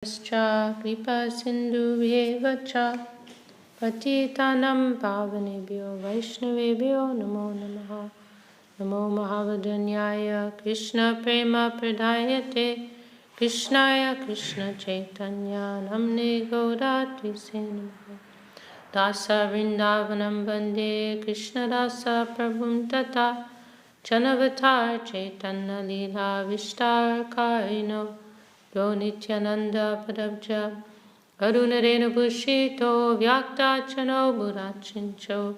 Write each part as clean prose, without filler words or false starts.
Ch.Ch. Kripa Sindhu Vyevacha Patitanam Pavanebhyo Vaishnavebhyo Namo Namaha Namo Mahavadanyaya Krishna Prema Pradayate Krishnaya Krishna Chaitanya Namne Gauratri Namaha Dasa Vrindavanam Bande Krishna Dasa Prabhum Tata Chanavatar Chaitanya Lila Vishtar Karino Yo Nityananda Padabja Karunarena Bhushito Vyakta-chano Burachincho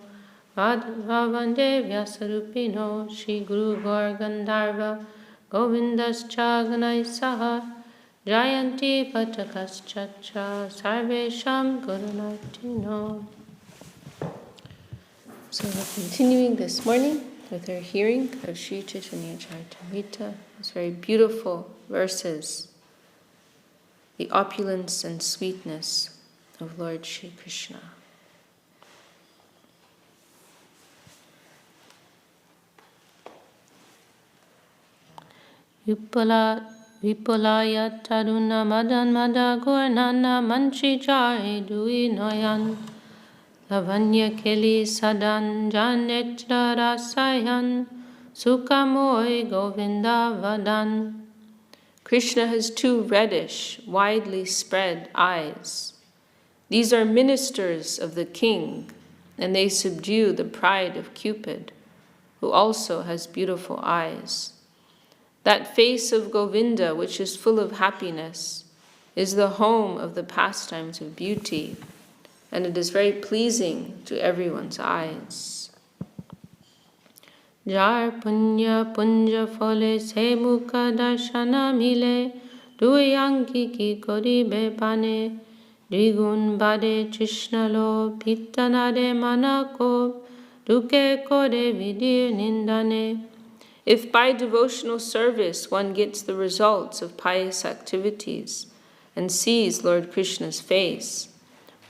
Madhavande Vyasarupino Shri Guru Gaur Gandharva Govindascha Ganaisaha Jayanti Patakas Sarvesham Gurunartino. So we're continuing this morning with our hearing of Sri Chaitanya Charitamrita. These very beautiful verses, the opulence and sweetness of Lord Shri Krishna. Vipulaya taruna madan madagornana manchi jare dui noyan lavanya keli sadan janetra rasayan sukamoy govinda vadan. Krishna has two reddish, widely spread eyes. These are ministers of the king, and they subdue the pride of Cupid, who also has beautiful eyes. That face of Govinda, which is full of happiness, is the home of the pastimes of beauty, and it is very pleasing to everyone's eyes. Jar punya punja fole se mukha darshana mile duyanki ki koribe pane Drigun bade Krishnalo pittanade manako duke kore vidir nindane. If by devotional service one gets the results of pious activities and sees Lord Krishna's face,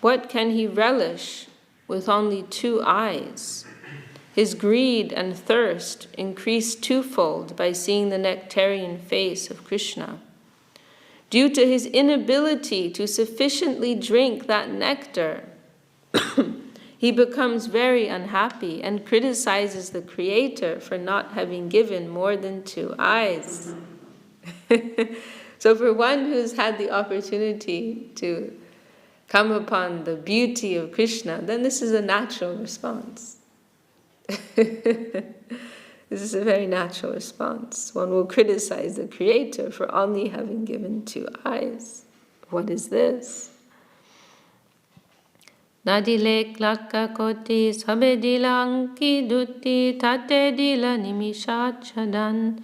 what can he relish with only two eyes? His greed and thirst increase twofold by seeing the nectarian face of Krishna. Due to his inability to sufficiently drink that nectar, he becomes very unhappy and criticizes the Creator for not having given more than two eyes. So for one who's had the opportunity to come upon the beauty of Krishna, then this is a natural response. This is a very natural response. One will criticize the Creator for only having given two eyes. What is this? Nadile klaka koti sabe dila anki dutti tate dila nimishat chadan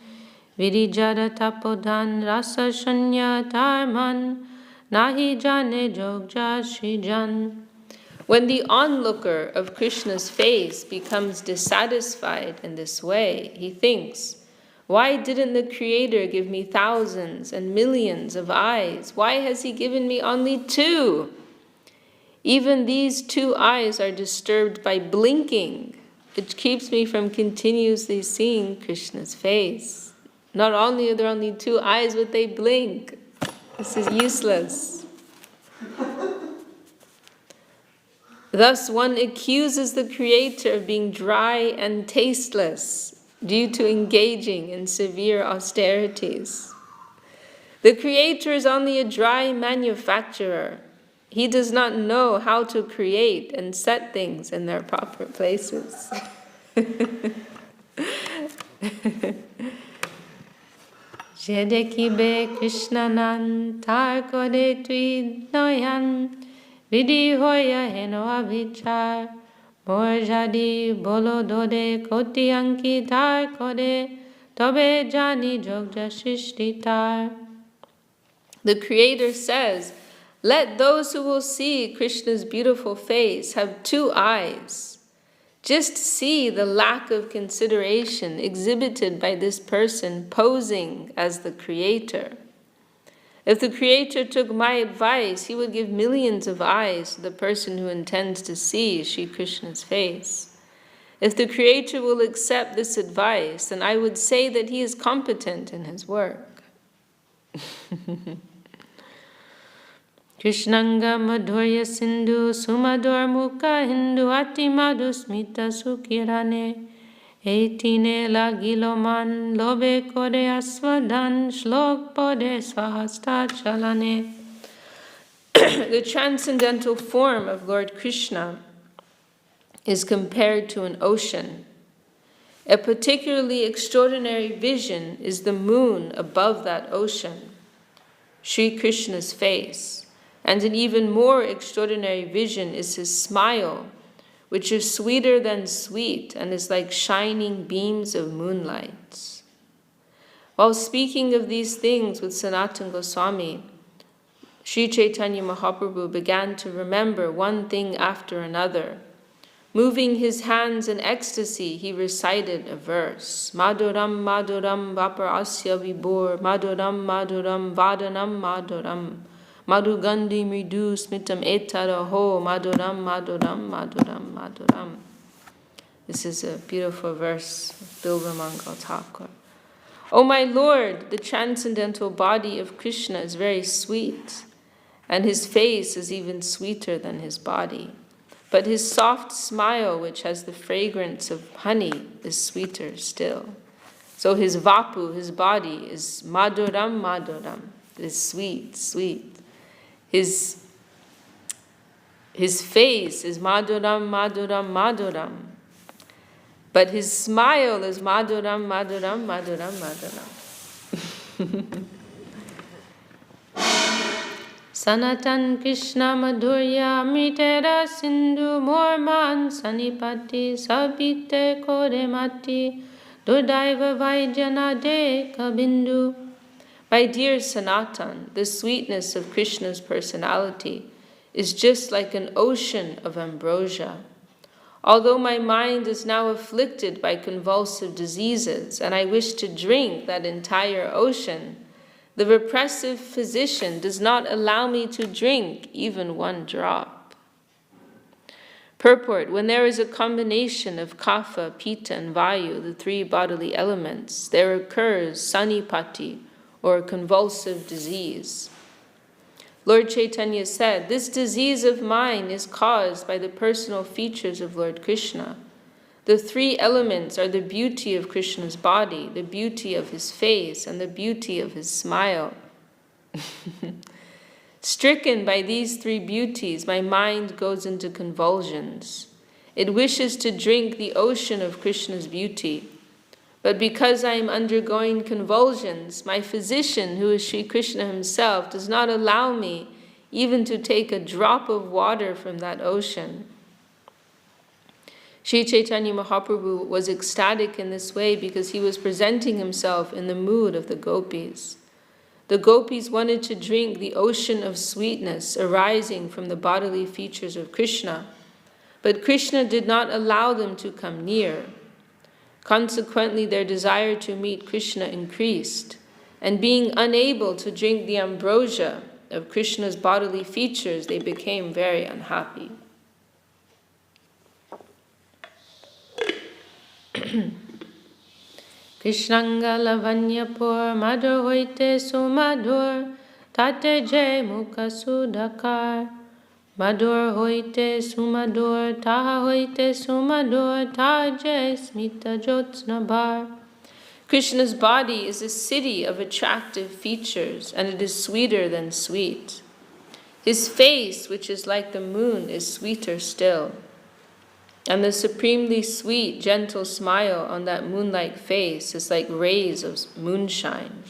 virijara tapodan rasa shanya dharman nahi jane jogja shrijan. When the onlooker of Krishna's face becomes dissatisfied in this way, he thinks, why didn't the Creator give me thousands and millions of eyes? Why has he given me only two? Even these two eyes are disturbed by blinking, which keeps me from continuously seeing Krishna's face. Not only are there only two eyes, but they blink. This is useless. Thus, one accuses the Creator of being dry and tasteless due to engaging in severe austerities. The Creator is only a dry manufacturer. He does not know how to create and set things in their proper places. Jedekibe Krishnanan tar kode tui noyan Vidi hoya heno avichar Mor jadi bolo dode koti anki tar kode Tobe jani jogja shishtitar. The Creator says, let those who will see Krishna's beautiful face have two eyes. Just see the lack of consideration exhibited by this person posing as the Creator. If the Creator took my advice, he would give millions of eyes to the person who intends to see Sri Krishna's face. If the Creator will accept this advice, then I would say that he is competent in his work. Krishnanga Madhurya Sindhu Sumadhur Mukha Hindu Ati Madhu Smita Sukirane Eitine Lagiloman Lobe Kode Aswadan Shlok Pode Swahasta Chalane. The transcendental form of Lord Krishna is compared to an ocean. A particularly extraordinary vision is the moon above that ocean, Sri Krishna's face, and an even more extraordinary vision is his smile, which is sweeter than sweet and is like shining beams of moonlight. While speaking of these things with Sanatana Goswami, Sri Chaitanya Mahaprabhu began to remember one thing after another. Moving his hands in ecstasy, he recited a verse. Madhuram Madhuram Vapar Asya Vibhur Madhuram Madhuram Vadanam Madhuram Madhugandhi Mridu Smitam Etaraho Madhuram Madhuram Madhuram Madhuram. This is a beautiful verse of Bilvamangal Thakur. O my Lord, the transcendental body of Krishna is very sweet, and his face is even sweeter than his body. But his soft smile, which has the fragrance of honey, is sweeter still. So his vapu, his body, is madhuram madhuram, is sweet, sweet. His face is madhuram madhuram madhuram. But his smile is madhuram madhuram madhuram madhuram. Sanatan Krishna Madhurya Amritera Sindhu Morman Sanipati Sabite Kore Mati Durdaiva Vaijana De Kabindu. My dear Sanatan, the sweetness of Krishna's personality is just like an ocean of ambrosia. Although my mind is now afflicted by convulsive diseases and I wish to drink that entire ocean, the repressive physician does not allow me to drink even one drop. Purport: when there is a combination of kapha, pitta, and vayu, the three bodily elements, there occurs sanipati, or convulsive disease. Lord Chaitanya said, this disease of mine is caused by the personal features of Lord Krishna. The three elements are the beauty of Krishna's body, the beauty of his face, and the beauty of his smile. Stricken by these three beauties, my mind goes into convulsions. It wishes to drink the ocean of Krishna's beauty. But because I am undergoing convulsions, my physician, who is Sri Krishna himself, does not allow me even to take a drop of water from that ocean. Sri Chaitanya Mahaprabhu was ecstatic in this way because he was presenting himself in the mood of the gopis. The gopis wanted to drink the ocean of sweetness arising from the bodily features of Krishna, but Krishna did not allow them to come near. Consequently, their desire to meet Krishna increased, and being unable to drink the ambrosia of Krishna's bodily features, they became very unhappy. Krishnanga lavanyapur madhur hoite sumadhur tate jay mukha sudhakar madhur hoite sumadhur taha hoite sumadhur taha jay smita jyotsna bhar. Krishna's body is a city of attractive features, and it is sweeter than sweet. His face, which is like the moon, is sweeter still. And the supremely sweet, gentle smile on that moonlight face is like rays of moonshine.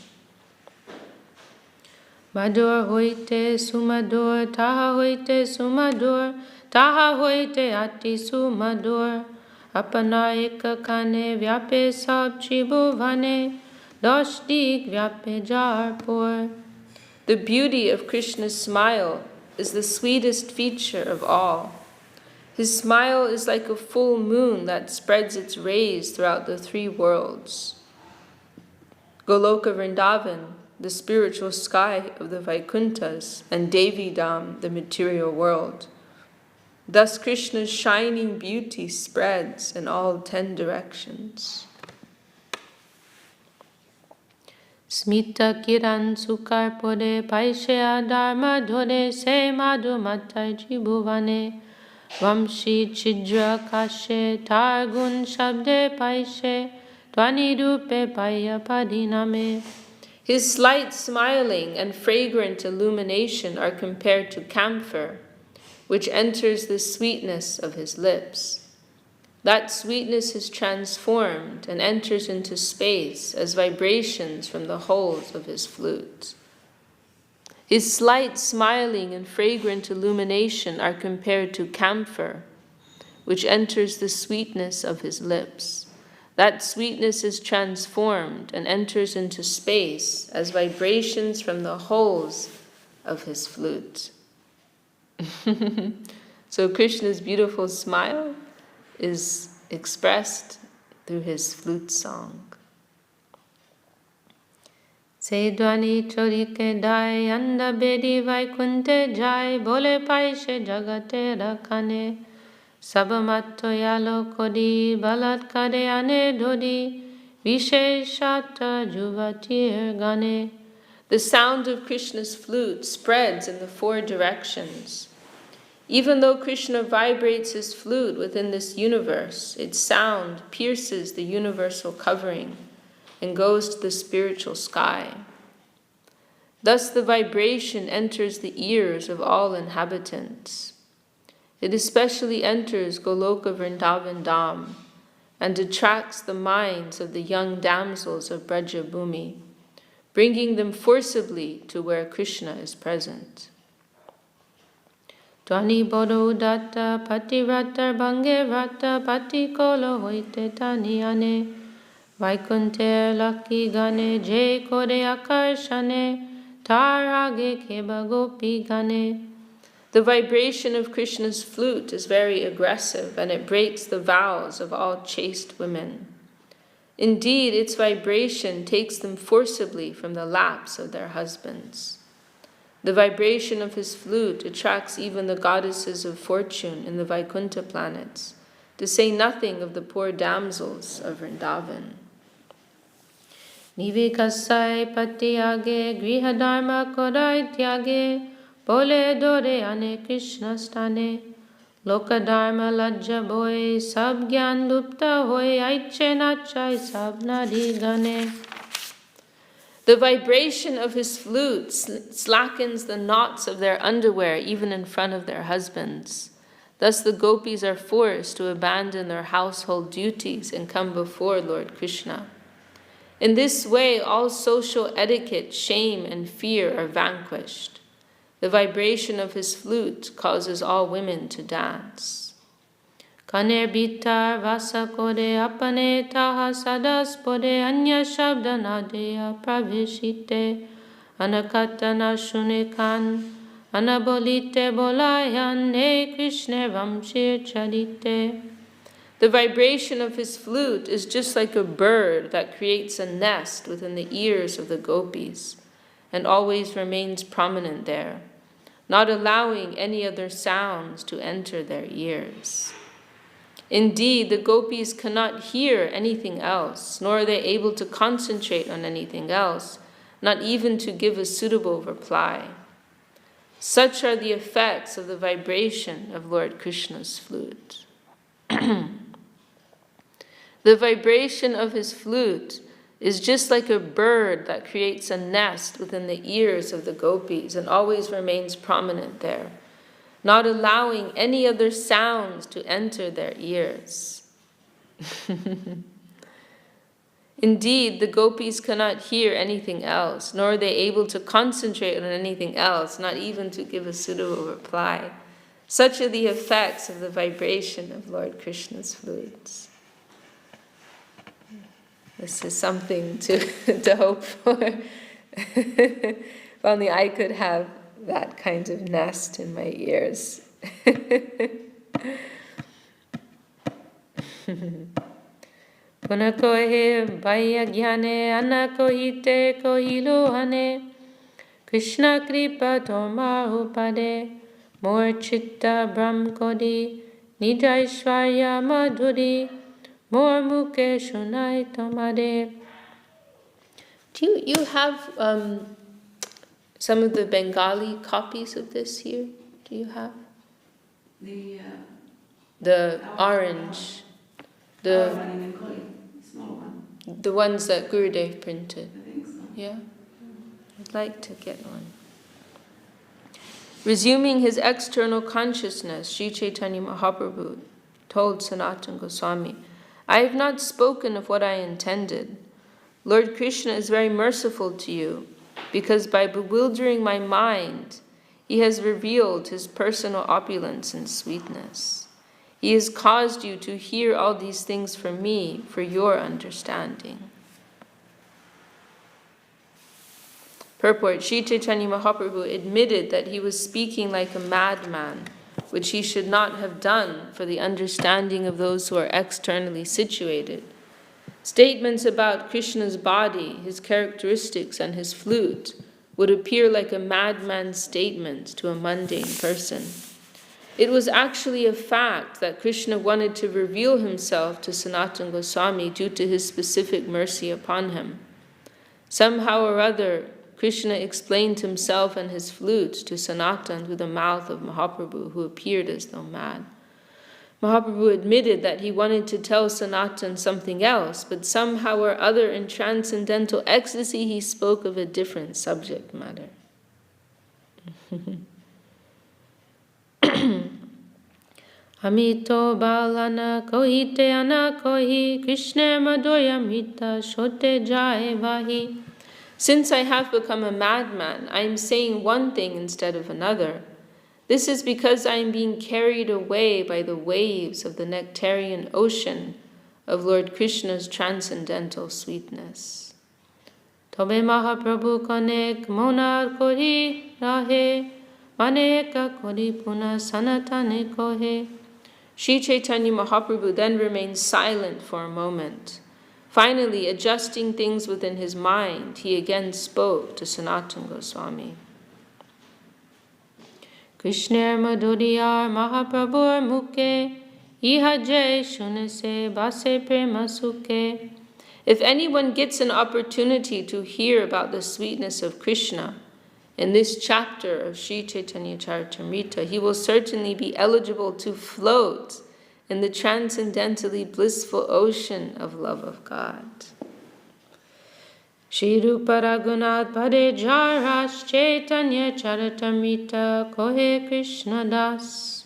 Madhur hoite sumadur, taha hoite sumadur, taha hoite ati sumadur. Apana eka kane vyape sab tribhuvane, doshdik vyape jarpur. The beauty of Krishna's smile is the sweetest feature of all. His smile is like a full moon that spreads its rays throughout the three worlds. Goloka Vrindavan, the spiritual sky of the Vaikunthas, and Devidam, the material world. Thus Krishna's shining beauty spreads in all 10 directions. Smita kiran sukar pode paishya dharma dhode se madhu matai jibhuvane Vamshi chidra kashe targun shabde paishe Dwani rupe paya padiname. His slight smiling and fragrant illumination are compared to camphor, which enters the sweetness of his lips. That sweetness is transformed and enters into space as vibrations from the holes of his flute. His slight smiling and fragrant illumination are compared to camphor, which enters the sweetness of his lips. That sweetness is transformed and enters into space as vibrations from the holes of his flute. So Krishna's beautiful smile is expressed through his flute song. Se dwani chorike dai anda bedi vaikunte jai bole paishe jagate rakhane Sabamato yalo kodi balatkare ane dodi visheshata juvatir gane. The sound of Krishna's flute spreads in the four directions. Even though Krishna vibrates his flute within this universe, its sound pierces the universal covering and goes to the spiritual sky. Thus the vibration enters the ears of all inhabitants. It especially enters Goloka Vrindavan Dham and attracts the minds of the young damsels of Braja Bhumi, bringing them forcibly to where Krishna is present. Dwani bodo datta pati ratta bange ratta pati kolo hoite tani ane Vaikunte laki gane je kode akarshane tar age keba gopi gane. The vibration of Krishna's flute is very aggressive and it breaks the vows of all chaste women. Indeed, its vibration takes them forcibly from the laps of their husbands. The vibration of his flute attracts even the goddesses of fortune in the Vaikuntha planets, to say nothing of the poor damsels of Vrindavan. Nivikasai patiyage grihadharma kodai tyage Bole dore ane Krishna stane, loka dharma lajja boy, sab gyan lupta hoy, aiche nachai sab nadi gane. The vibration of his flute slackens the knots of their underwear even in front of their husbands. Thus the gopis are forced to abandon their household duties and come before Lord Krishna. In this way, all social etiquette, shame, and fear are vanquished. The vibration of his flute causes all women to dance. Kaner bitar vasa kode apane taha sadas pode anya shabda nadeya pravishite anakatana shunekan anabolite bolayan ne Krishna vamshir charite. The vibration of his flute is just like a bird that creates a nest within the ears of the gopis and always remains prominent there, not allowing any other sounds to enter their ears. Indeed, the gopis cannot hear anything else, nor are they able to concentrate on anything else, not even to give a suitable reply. Such are the effects of the vibration of Lord Krishna's flute. The vibration of his flute is just like a bird that creates a nest within the ears of the gopis and always remains prominent there, not allowing any other sounds to enter their ears. Indeed, the gopis cannot hear anything else, nor are they able to concentrate on anything else, not even to give a suitable reply. Such are the effects of the vibration of Lord Krishna's flutes. This is something to hope for. If only I could have that kind of nest in my ears. Punakohe vayagyane anakohite kohilohane Krishna kripa tomar upade Mor chitta brahmkodi nijaishwarya madhuri Mor muke shunai tamade. Do you have some of the Bengali copies of this here? Do you have? The orange. The small one. The ones that Gurudev printed. I think so. Yeah? I'd like to get one. Resuming his external consciousness, Sri Chaitanya Mahaprabhu told Sanatana Goswami, I have not spoken of what I intended. Lord Krishna is very merciful to you, because by bewildering my mind, he has revealed his personal opulence and sweetness. He has caused you to hear all these things from me for your understanding. Purport, Sri Chaitanya Mahaprabhu admitted that he was speaking like a madman, which he should not have done for the understanding of those who are externally situated. Statements about Krishna's body, his characteristics, and his flute would appear like a madman's statement to a mundane person. It was actually a fact that Krishna wanted to reveal himself to Sanatana Goswami due to his specific mercy upon him. Somehow or other, Krishna explained himself and his flute to Sanatana through the mouth of Mahaprabhu, who appeared as though mad. Mahaprabhu admitted that he wanted to tell Sanatana something else, but somehow or other in transcendental ecstasy he spoke of a different subject matter. Amito balana kohite ana kohi Krishna madhya mita shote jaye vahi. Since I have become a madman, I am saying one thing instead of another. This is because I am being carried away by the waves of the nectarian ocean of Lord Krishna's transcendental sweetness. Tobe Mahaprabhu konek monar kori rahe, maneka kori puna sanatane kohe. Sri Chaitanya Mahaprabhu then remained silent for a moment. Finally, adjusting things within his mind, he again spoke to Sanatana Goswami. Krishna madhuriyar Mahaprabhur mukhe, iha jai shunase base prema sukhe. If anyone gets an opportunity to hear about the sweetness of Krishna in this chapter of Sri Chaitanya Charitamrita, he will certainly be eligible to float in the transcendentally blissful ocean of love of God. Sriyukta Raghunath Bhare Jaras Chaitanya Charitamrita Kohe Krishna Das.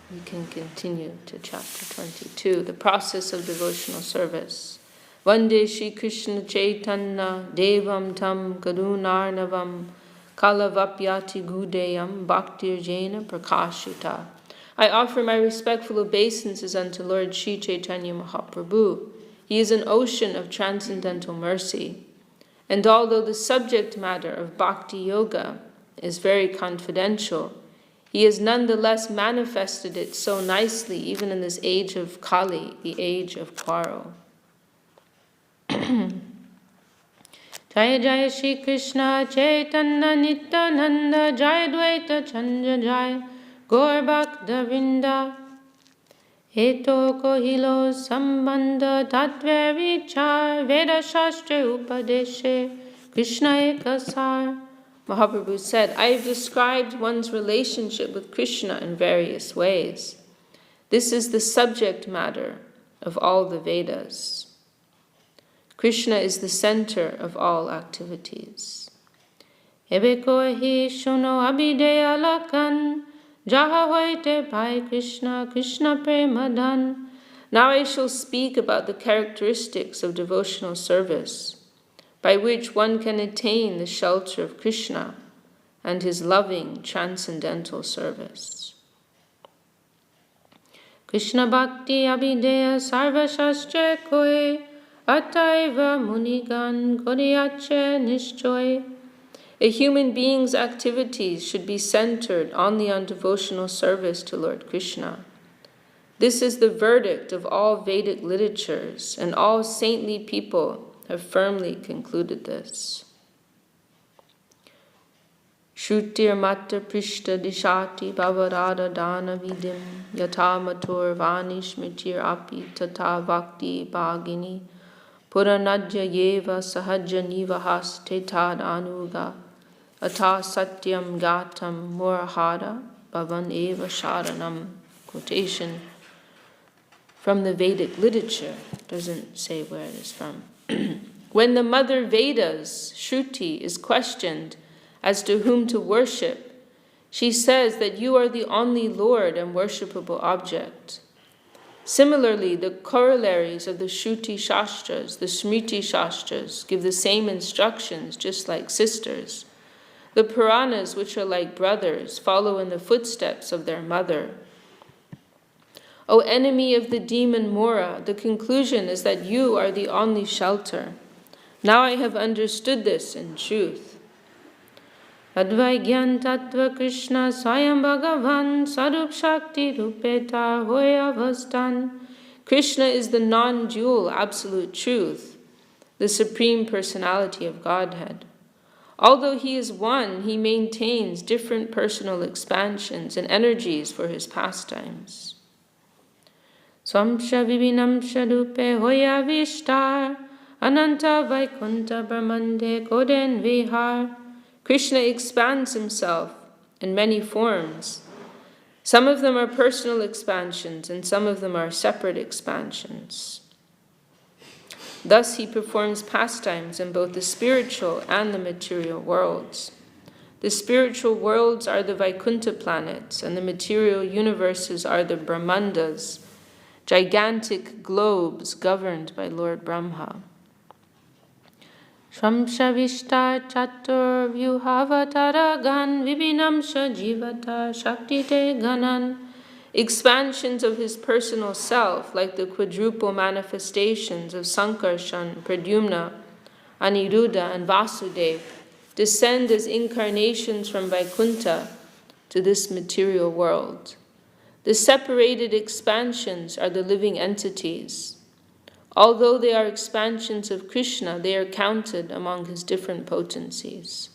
We can continue to chapter 22, the process of devotional service. Vande Shri Krishna Chaitanya Devam Tam Karunarnavam Kalavapyati Gudeyam Bhaktir Jena Prakashita. I offer my respectful obeisances unto Lord Sri Chaitanya Mahaprabhu. He is an ocean of transcendental mercy. And although the subject matter of Bhakti Yoga is very confidential, he has nonetheless manifested it so nicely even in this age of Kali, the age of quarrel. Jaya Jaya Shri Krishna Chaitanya Nityananda Jaya Dvaita Chandra Jaya Gaur Bhakta Vrinda Heto Kohilo Sambandha Tattva Vichar Veda Shastra Upadeshe Krishna Ekasar. Mahaprabhu said, I have described one's relationship with Krishna in various ways. This is the subject matter of all the Vedas. Krishna is the center of all activities. Ebe kohi shuno abideya lakan, jaha hoite bhai Krishna, Krishna premadan. Now I shall speak about the characteristics of devotional service, by which one can attain the shelter of Krishna and his loving transcendental service. Krishna bhakti abideya sarva shastra koe, Ataiva munigan koriyache nishchoy. A human being's activities should be centered only on devotional service to Lord Krishna. This is the verdict of all Vedic literatures, and all saintly people have firmly concluded this. Shrutir matta prishta dishati bhavarada dana vidim yata matur vani shmitir api tata bhakti bhagini Puranadya yeva sahajya nivahas tetad anuga ata satyam gatam murahara bhavan eva sharanam. Quotation from the Vedic literature, doesn't say where it is from. When the mother Vedas, Shruti, is questioned as to whom to worship, she says that you are the only Lord and worshipable object. Similarly, the corollaries of the Shruti Shastras, the Smriti Shastras, give the same instructions, just like sisters. The Puranas, which are like brothers, follow in the footsteps of their mother. O enemy of the demon Mora, the conclusion is that you are the only shelter. Now I have understood this in truth. Advaigyan Tattva Krishna Swayam Bhagavan Sarup Shakti Rupeta Hoyavastan. Krishna is the non-dual absolute truth, the supreme personality of Godhead. Although he is one, he maintains different personal expansions and energies for his pastimes. Swamsha Vibhinamsha Rupe Hoyavishtar Ananta Vaikunta Brahmande Koden Vihar. Krishna expands himself in many forms. Some of them are personal expansions and some of them are separate expansions. Thus he performs pastimes in both the spiritual and the material worlds. The spiritual worlds are the Vaikunta planets and the material universes are the Brahmandas, gigantic globes governed by Lord Brahma. Shramshavishtar chatur vyuhavatara gan vibhinamsha jivata shaktite ganan. Expansions of his personal self, like the quadruple manifestations of Sankarshan, Pradyumna, Aniruddha, and Vasudeva, descend as incarnations from Vaikuntha to this material world. The separated expansions are the living entities. Although they are expansions of Krishna, they are counted among his different potencies.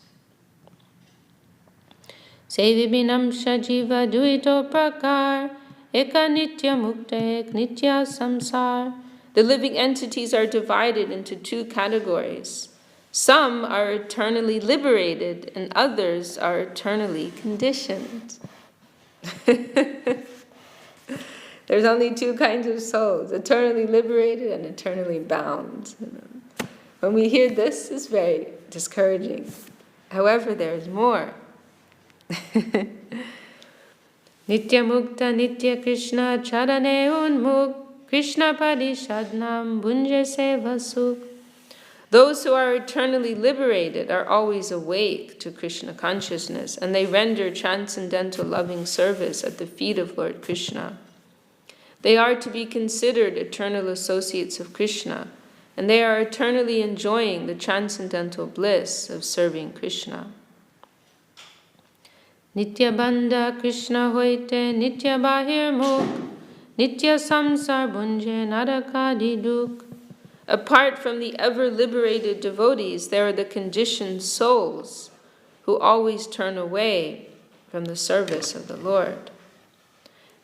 Sevibhinamsha jiva duito prakar eka nitya mukta ek nitya samsar. The living entities are divided into two categories. Some are eternally liberated and others are eternally conditioned. There's only two kinds of souls, eternally liberated and eternally bound. When we hear this, it's very discouraging. However, there's more. Nitya Mukta Nitya Krishna Charane Unmuk Krishna Parishadnam Bunje Seva Sukh. Those who are eternally liberated are always awake to Krishna consciousness and they render transcendental loving service at the feet of Lord Krishna. They are to be considered eternal associates of Krishna, and they are eternally enjoying the transcendental bliss of serving Krishna. Nitya Bandha Krishna Hoite Nitya Bahir Muk Nitya Samsar Bunje Narakadi Duk. Apart from the ever-liberated devotees, there are the conditioned souls who always turn away from the service of the Lord.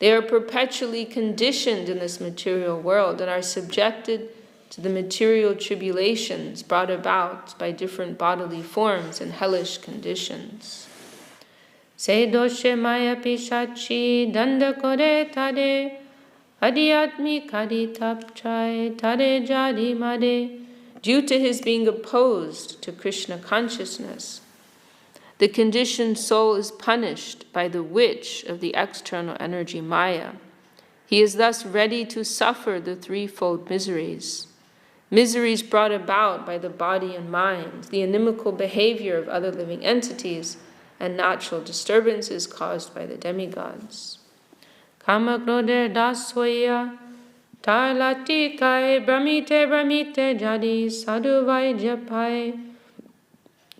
They are perpetually conditioned in this material world and are subjected to the material tribulations brought about by different bodily forms and hellish conditions. Se doshe maya pishachi danda kore tade adiyatmi kari tapchai tade jadi made. Due to his being opposed to Krishna consciousness, the conditioned soul is punished by the witch of the external energy Maya. He is thus ready to suffer the threefold miseries. Miseries brought about by the body and mind, the inimical behavior of other living entities, and natural disturbances caused by the demigods. Kama krodher dashoya tar lati kai brahmite brahmite jadi sadhu vai japai.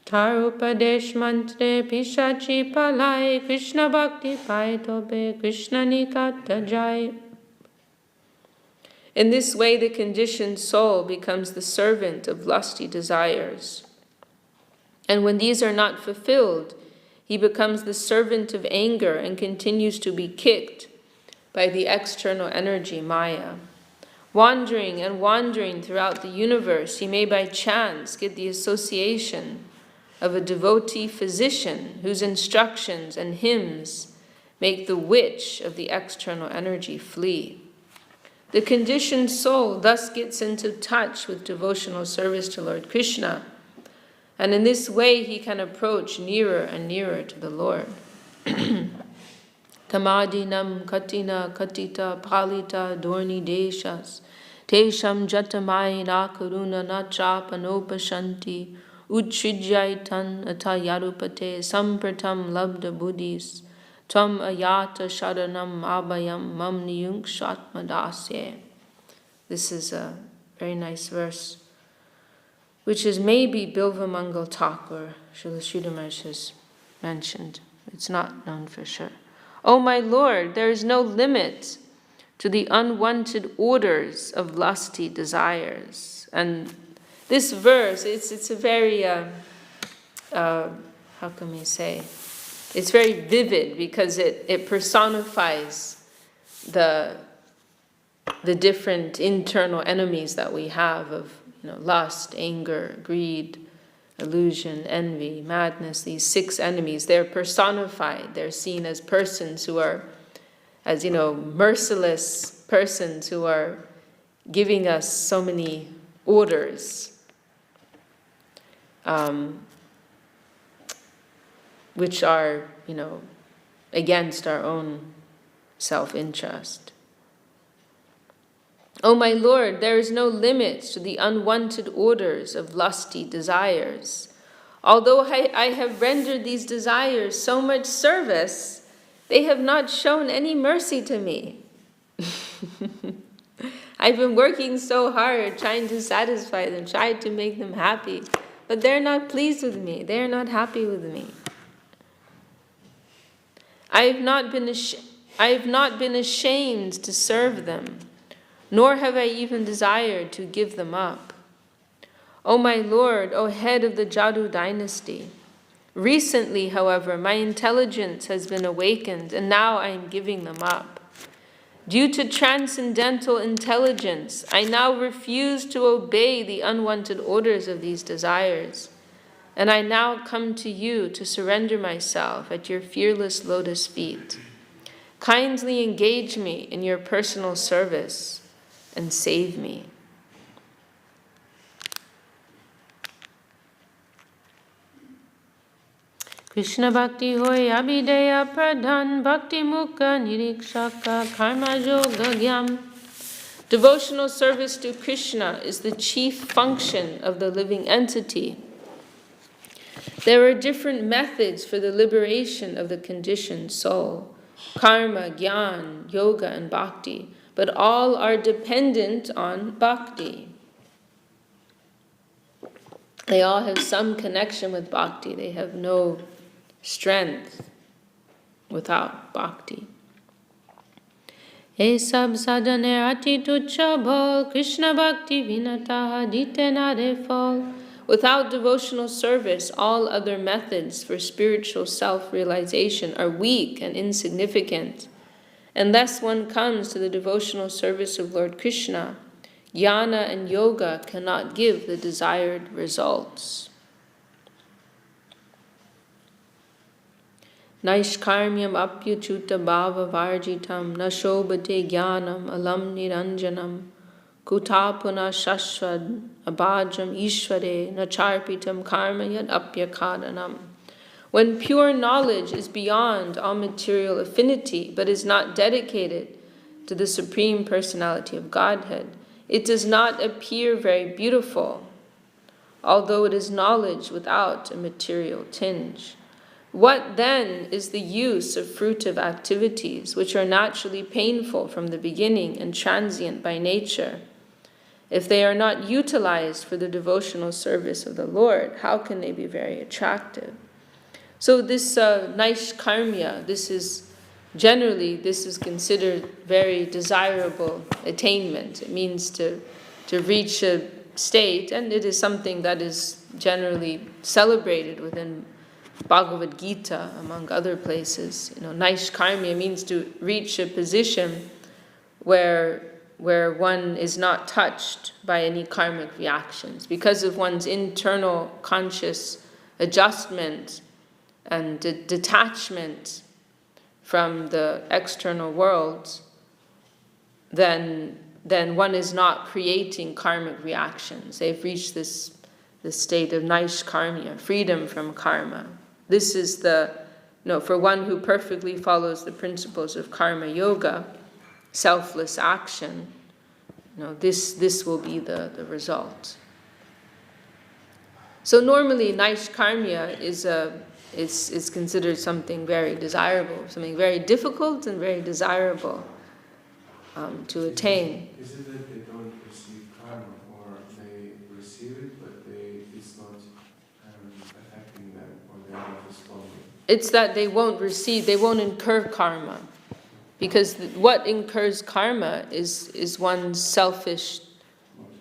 Tar upadesh mantre pishachi palai Krishna bhakti pai tobe Krishna nikata jai. In this way, the conditioned soul becomes the servant of lusty desires. And when these are not fulfilled, he becomes the servant of anger and continues to be kicked by the external energy Maya. Wandering and wandering throughout the universe, he may by chance get the association of a devotee physician whose instructions and hymns make the witch of the external energy flee. The conditioned soul thus gets into touch with devotional service to Lord Krishna, and in this way he can approach nearer and nearer to the Lord. Kamadinam katina katita palita dorni deshas tesham jatamayina karuna nachapanopashanti uchrijaitan atayarupate sampratam labda buddhis tam ayata sharanam abhayam mam niyung shatmadasye. This is a very nice verse, which is maybe Bilva Mangal Thakur, Srila Sridhar Maharaj has mentioned. It's not known for sure. O my Lord, there is no limit to the unwanted orders of lusty desires. And this verse, it's a very, how can we say? It's very vivid because it personifies the different internal enemies that we have of lust, anger, greed, illusion, envy, madness. These 6 enemies, they're personified. They're seen as persons who are, as merciless persons who are giving us so many orders, which are, against our own self-interest. O my Lord, there is no limit to the unwanted orders of lusty desires. Although I have rendered these desires so much service, they have not shown any mercy to me. I've been working so hard, trying to satisfy them, trying to make them happy, but they're not pleased with me. They're not happy with me. I have not been ashamed to serve them, nor have I even desired to give them up. O my Lord, O head of the Jadu dynasty, recently, however, my intelligence has been awakened, and now I am giving them up. Due to transcendental intelligence, I now refuse to obey the unwanted orders of these desires, and I now come to you to surrender myself at your fearless lotus feet. Kindly engage me in your personal service and save me. Krishna Bhakti hoy abhideya pradhan bhakti mukha nirikshaka karma yoga gyam. Devotional service to Krishna is the chief function of the living entity. There are different methods for the liberation of the conditioned soul: karma, jnana, yoga, and bhakti, but all are dependent on bhakti. They all have some connection with bhakti. They have no strength without bhakti. Ye sab sadhane ati tuchha bhol, Krishna bhakti vinataha dite nare phol. Without devotional service, all other methods for spiritual self-realization are weak and insignificant. Unless one comes to the devotional service of Lord Krishna, jnana and yoga cannot give the desired results. Naishkarmyam apyuchuta bhava varjitam nashobhate jnanam alam niranjanam kutapuna shashvad abhajam ishvare nacharpitam karma yad apyakadanam. When pure knowledge is beyond all material affinity but is not dedicated to the Supreme Personality of Godhead, it does not appear very beautiful, although it is knowledge without a material tinge. What then is the use of fruitive activities which are naturally painful from the beginning and transient by nature? If they are not utilized for the devotional service of the Lord, how can they be very attractive? So this Naishkarmya, this is considered very desirable attainment. It means to reach a state, and it is something that is generally celebrated within Bhagavad Gita, among other places. Naishkarmya means to reach a position where where one is not touched by any karmic reactions because of one's internal conscious adjustment and detachment from the external world, then one is not creating karmic reactions. They've reached this state of naishkarmya, freedom from karma. This is for one who perfectly follows the principles of karma yoga, selfless action, this will be the result. So normally naishkarmya is considered something very desirable, something very difficult and very desirable to attain. Is it that they don't receive karma, or they receive it but it's not affecting them, or they're not responding? It's that they won't incur karma. Because what incurs karma is one's selfish,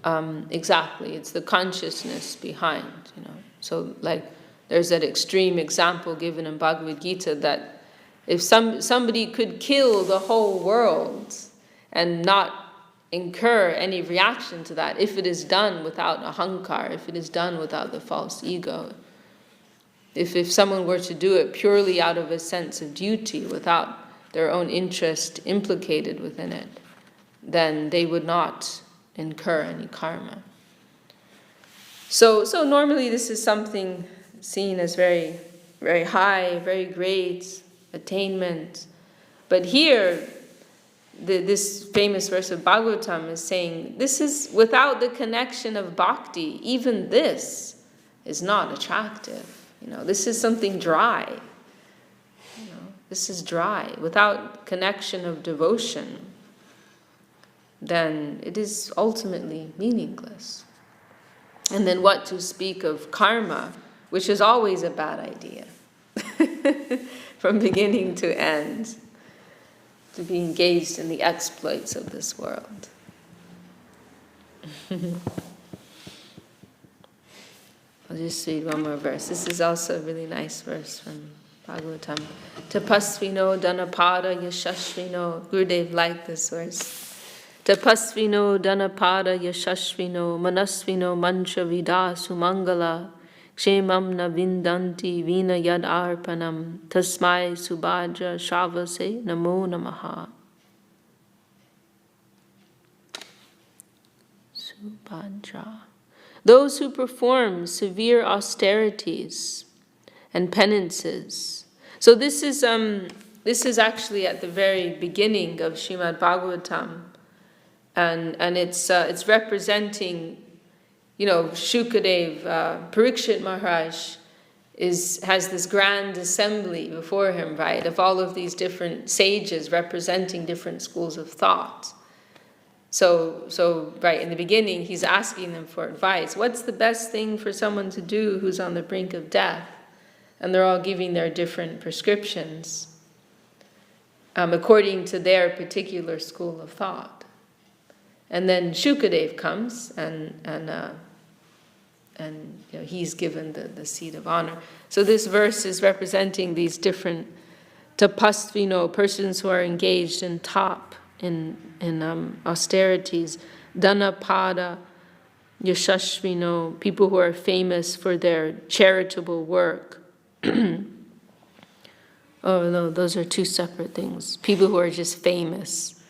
exactly, it's the consciousness behind, So like there's that extreme example given in Bhagavad Gita that if somebody could kill the whole world and not incur any reaction to that, if it is done without ahankar, if it is done without the false ego, if someone were to do it purely out of a sense of duty, without their own interest implicated within it, then they would not incur any karma. So normally this is something seen as very, very high, very great attainment. But here, this famous verse of Bhagavatam is saying, this is without the connection of bhakti, even this is not attractive. This is something dry. This is dry. Without connection of devotion, then it is ultimately meaningless. And then what to speak of karma, which is always a bad idea, from beginning to end, to be engaged in the exploits of this world. I'll just read one more verse. This is also a really nice verse from Bhagavatam. Tapasvino dhanapada yashashvino. Gurudev liked this verse. Tapasvino dhanapada yashashvino manasvino mancha vida sumangala kshemam na vindanti vina yad arpanam tasmai subhadra shavase namo namaha. Subhadra. Those who perform severe austerities and penances. So this is actually at the very beginning of Srimad Bhagavatam, and it's representing, Shukadev, Parikshit Maharaj has this grand assembly before him, right, of all of these different sages representing different schools of thought. So right in the beginning, he's asking them for advice. What's the best thing for someone to do who's on the brink of death? And they're all giving their different prescriptions according to their particular school of thought. And then Shukadev comes, and he's given the seat of honor. So this verse is representing these different tapasvino, persons who are engaged in in austerities, dhanapada yashashvino, people who are famous for their charitable work. Oh no, those are two separate things. People who are just famous.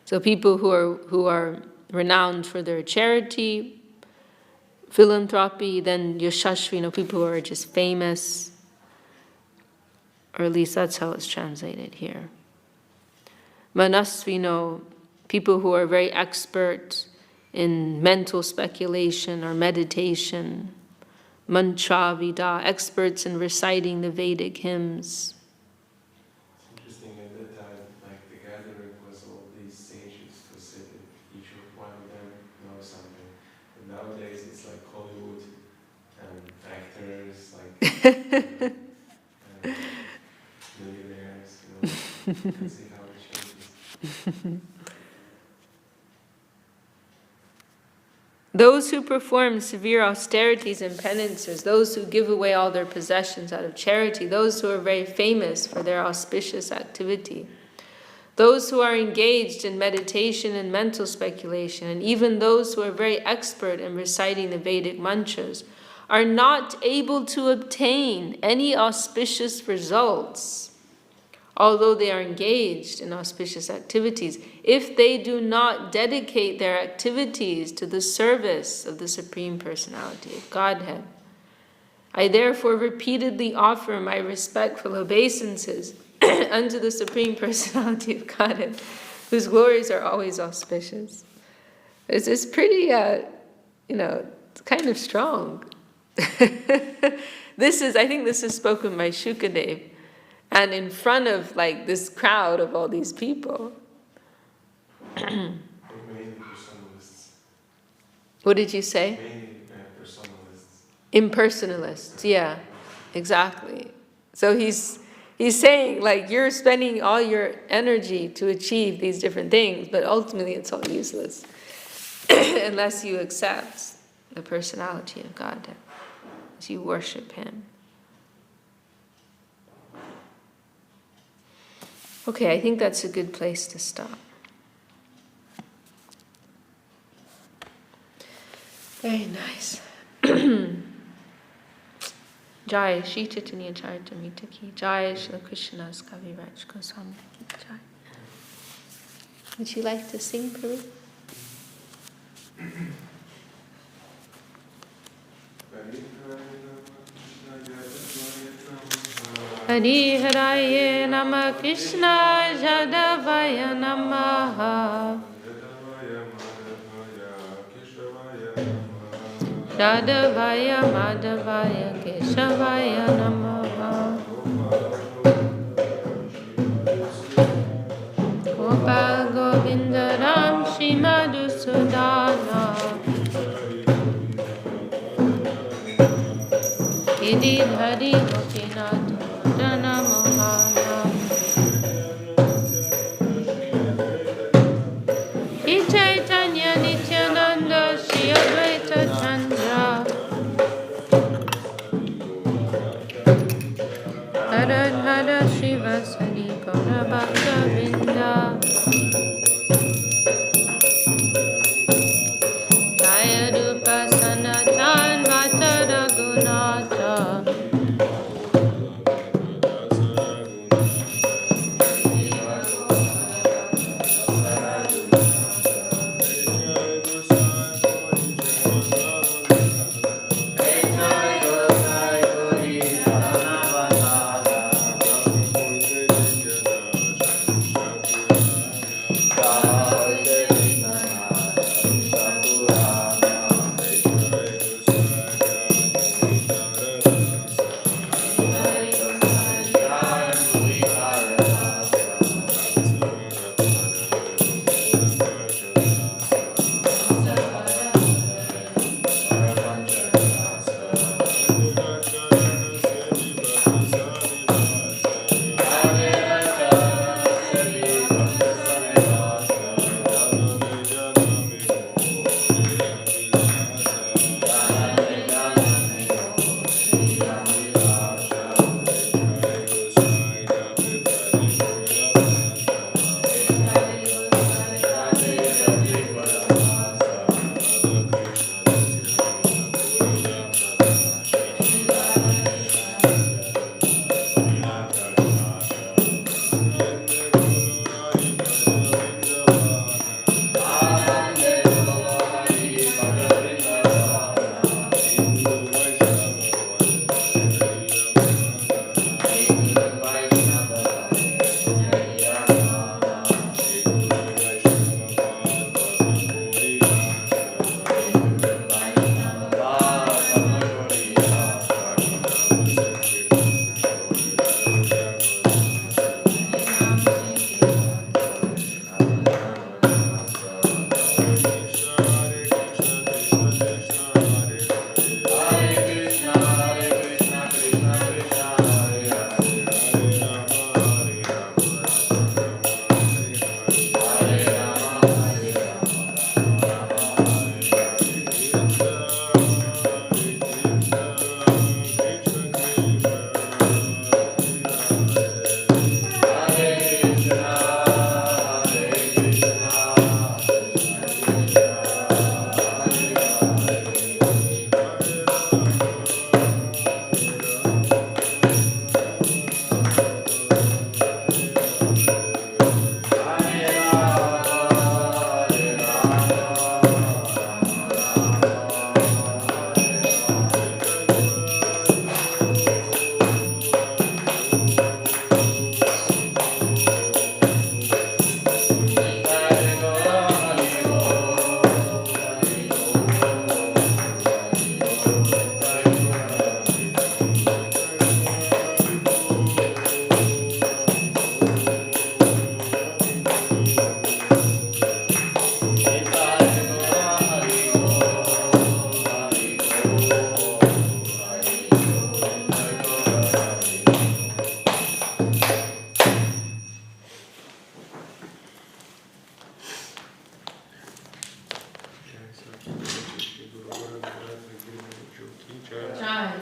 So people who are renowned for their charity, philanthropy, then yashashvino, people who are just famous, or at least that's how it's translated here. Manasvino, people who are very expert in mental speculation or meditation. Mantra vida, experts in reciting the Vedic hymns. It's interesting, at that time, like the gathering was all these sages who said that each one of them knows something. But nowadays it's like Hollywood and actors, like and millionaires, you can see how it changes. Those who perform severe austerities and penances, those who give away all their possessions out of charity, those who are very famous for their auspicious activity, Those who are engaged in meditation and mental speculation, and even those who are very expert in reciting the Vedic mantras, are not able to obtain any auspicious results, although they are engaged in auspicious activities, if they do not dedicate their activities to the service of the Supreme Personality of Godhead. I therefore repeatedly offer my respectful obeisances unto the Supreme Personality of Godhead, whose glories are always auspicious. It's pretty, kind of strong. I think this is spoken by Shukadev, and in front of this crowd of all these people. Mainly personalists. What did you say? Mainly personalists. Impersonalists, yeah, exactly. So he's saying, you're spending all your energy to achieve these different things, but ultimately it's all useless unless you accept the personality of God, as you worship Him. Okay, I think that's a good place to stop. Very nice. Jai Shri Chaitanya Charitamrita ki Jai, Shri Krishna's Kaviraj Goswami ki Jai. Would you like to sing, Prabhu? Hari Haraye Nama Krishna Jadavaya Namaha Jadavaya Madhavaya Keshavaya Namaha Gopal Govinda Ram Shri Madhusudana Giri Dhari Gopinath Dana Mohana Shri Chaitanya Nityananda Shri Advaita Chandra Hara Hara Shri Vasari Gaura Bhakta Vrinda